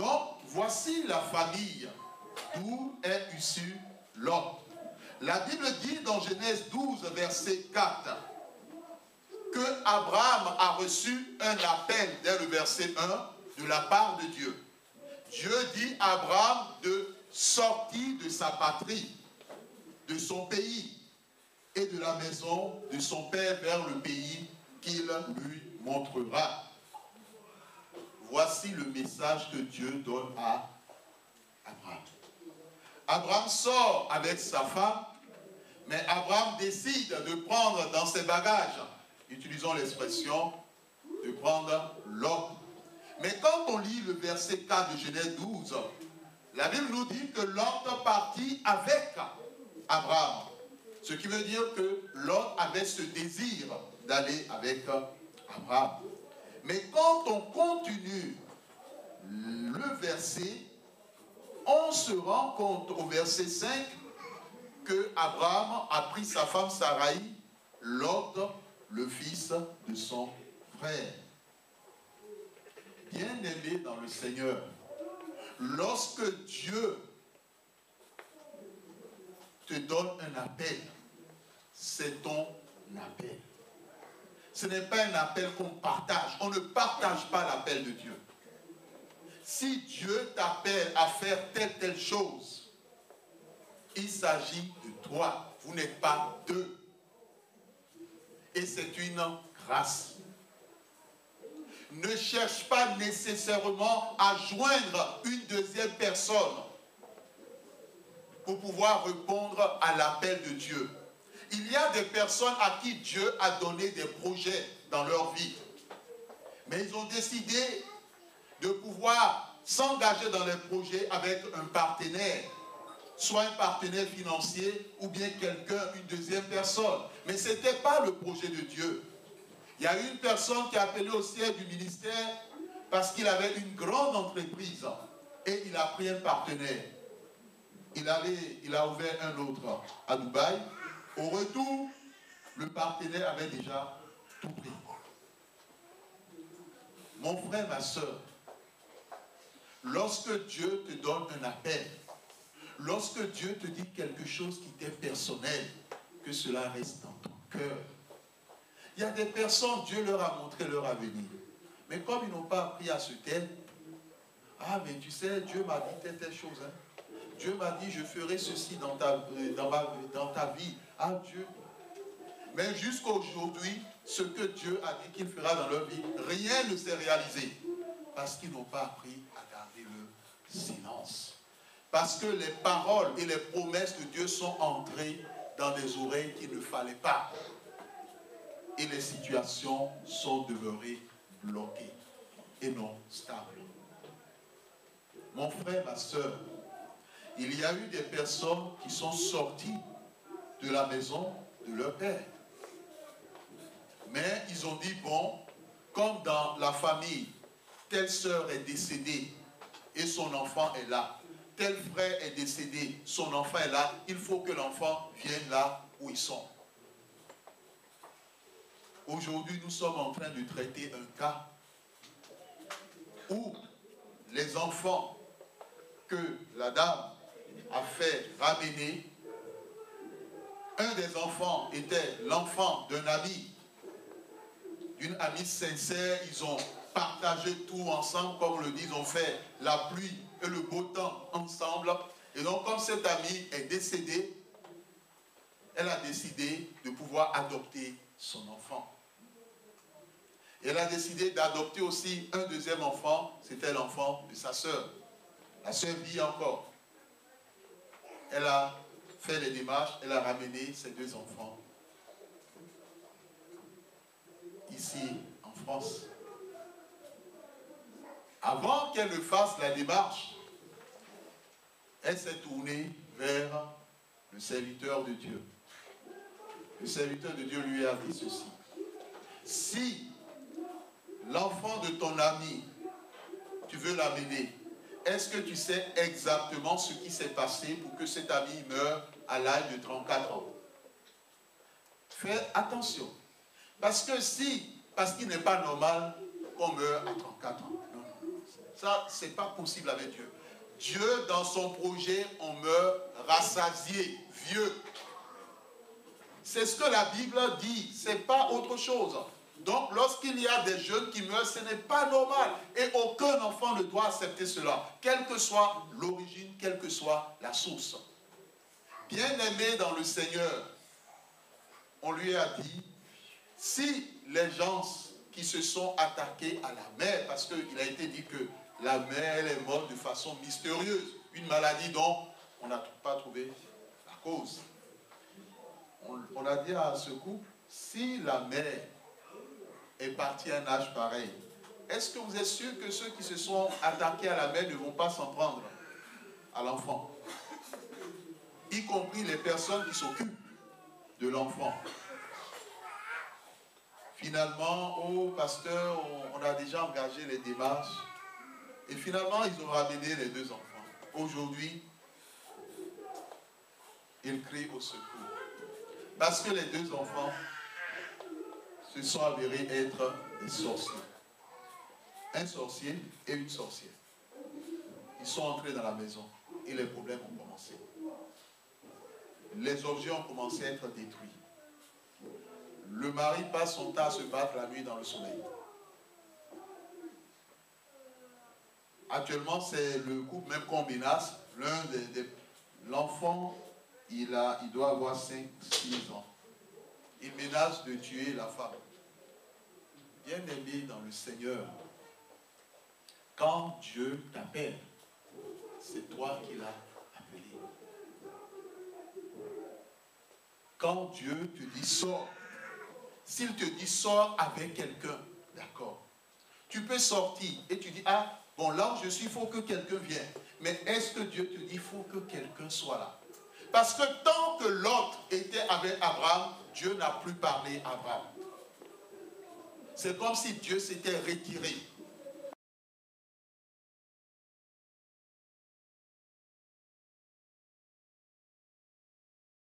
Donc, voici la famille d'où est issu Lot. La Bible dit dans Genèse 12, verset 4, que Abraham a reçu un appel, dès le verset 1, de la part de Dieu. Dieu dit à Abraham de sortir de sa patrie, de son pays et de la maison de son père vers le pays qu'il lui montrera. Voici le message que Dieu donne à Abraham. Abraham sort avec sa femme, mais Abraham décide de prendre dans ses bagages, utilisons l'expression, de prendre Lot. Mais quand on lit le verset 4 de Genèse 12, la Bible nous dit que Lot partit avec Abraham. Ce qui veut dire que Lot avait ce désir d'aller avec Abraham. Mais quand on continue le verset, on se rend compte au verset 5 que Abraham a pris sa femme Sarai, Lot, le fils de son frère. Bien-aimé dans le Seigneur, lorsque Dieu te donne un appel, c'est ton appel. Ce n'est pas un appel qu'on partage. On ne partage pas l'appel de Dieu. Si Dieu t'appelle à faire telle chose, il s'agit de toi. Vous n'êtes pas deux. Et c'est une grâce. Ne cherche pas nécessairement à joindre une deuxième personne pour pouvoir répondre à l'appel de Dieu. Il y a des personnes à qui Dieu a donné des projets dans leur vie. Mais ils ont décidé de pouvoir s'engager dans les projets avec un partenaire, soit un partenaire financier ou bien quelqu'un, une deuxième personne. Mais ce n'était pas le projet de Dieu. Il y a une personne qui a appelé au siège du ministère parce qu'il avait une grande entreprise et il a pris un partenaire. Il a ouvert un autre à Dubaï. Au retour, le partenaire avait déjà tout pris. Mon frère, ma soeur, lorsque Dieu te donne un appel, lorsque Dieu te dit quelque chose qui t'est personnel, que cela reste dans ton cœur. Il y a des personnes, Dieu leur a montré leur avenir. Mais comme ils n'ont pas appris à se taire, ah mais tu sais, Dieu m'a dit telle chose. Hein. Dieu m'a dit, je ferai ceci dans ta vie. Ah Dieu. Mais jusqu'à aujourd'hui, ce que Dieu a dit qu'il fera dans leur vie, rien ne s'est réalisé. Parce qu'ils n'ont pas appris à garder le silence. Parce que les paroles et les promesses de Dieu sont entrées dans des oreilles qu'il ne fallait pas. Et les situations sont demeurées bloquées et non stables. Mon frère, ma soeur, il y a eu des personnes qui sont sorties de la maison de leur père. Mais ils ont dit, bon, comme dans la famille, telle sœur est décédée et son enfant est là. Tel frère est décédé, son enfant est là. Il faut que l'enfant vienne là où ils sont. Aujourd'hui, nous sommes en train de traiter un cas où les enfants que la dame a fait ramener, un des enfants était l'enfant d'un ami, d'une amie sincère. Ils ont partagé tout ensemble, comme on le dit, ils ont fait la pluie et le beau temps ensemble. Et donc, comme cette amie est décédée, elle a décidé de pouvoir adopter son enfant. Et elle a décidé d'adopter aussi un deuxième enfant, c'était l'enfant de sa sœur. La sœur vit encore. Elle a fait les démarches, elle a ramené ses deux enfants ici en France. Avant qu'elle ne fasse la démarche, elle s'est tournée vers le serviteur de Dieu. Le serviteur de Dieu lui a dit ceci. Si l'enfant de ton ami, tu veux l'amener, est-ce que tu sais exactement ce qui s'est passé pour que cet ami meure à l'âge de 34 ans? Fais attention. Parce qu'il n'est pas normal qu'on meure à 34 ans. Non, Ça, ce n'est pas possible avec Dieu. Dieu, dans son projet, on meurt rassasié, vieux. C'est ce que la Bible dit, ce n'est pas autre chose. Donc, lorsqu'il y a des jeunes qui meurent, ce n'est pas normal. Et aucun enfant ne doit accepter cela, quelle que soit l'origine, quelle que soit la source. Bien-aimé dans le Seigneur, on lui a dit, si les gens qui se sont attaqués à la mère, parce qu'il a été dit que la mère, elle est morte de façon mystérieuse, une maladie dont on n'a pas trouvé la cause. On a dit à ce couple, si la mère est partie à un âge pareil, est-ce que vous êtes sûr que ceux qui se sont attaqués à la mère ne vont pas s'en prendre à l'enfant? Y compris les personnes qui s'occupent de l'enfant. Finalement, au pasteur, on a déjà engagé les démarches. Et finalement, ils ont ramené les deux enfants. Aujourd'hui, ils crient au secours. Parce que les deux enfants se sont avérés être des sorciers. Un sorcier et une sorcière. Ils sont entrés dans la maison et les problèmes ont commencé. Les objets ont commencé à être détruits. Le mari passe son temps à se battre la nuit dans le soleil. Actuellement, c'est le couple même qu'on menace. L'enfant, il doit avoir 5-6 ans. Il menace de tuer la femme. Bien-aimé dans le Seigneur, quand Dieu t'appelle, c'est toi qui l'as appelé. Quand Dieu te dit sors, s'il te dit sors avec quelqu'un, d'accord. Tu peux sortir et tu dis, ah, bon là où je suis, il faut que quelqu'un vienne. Mais est-ce que Dieu te dit, il faut que quelqu'un soit là? Parce que tant que Lot était avec Abraham, Dieu n'a plus parlé à Abraham. C'est comme si Dieu s'était retiré.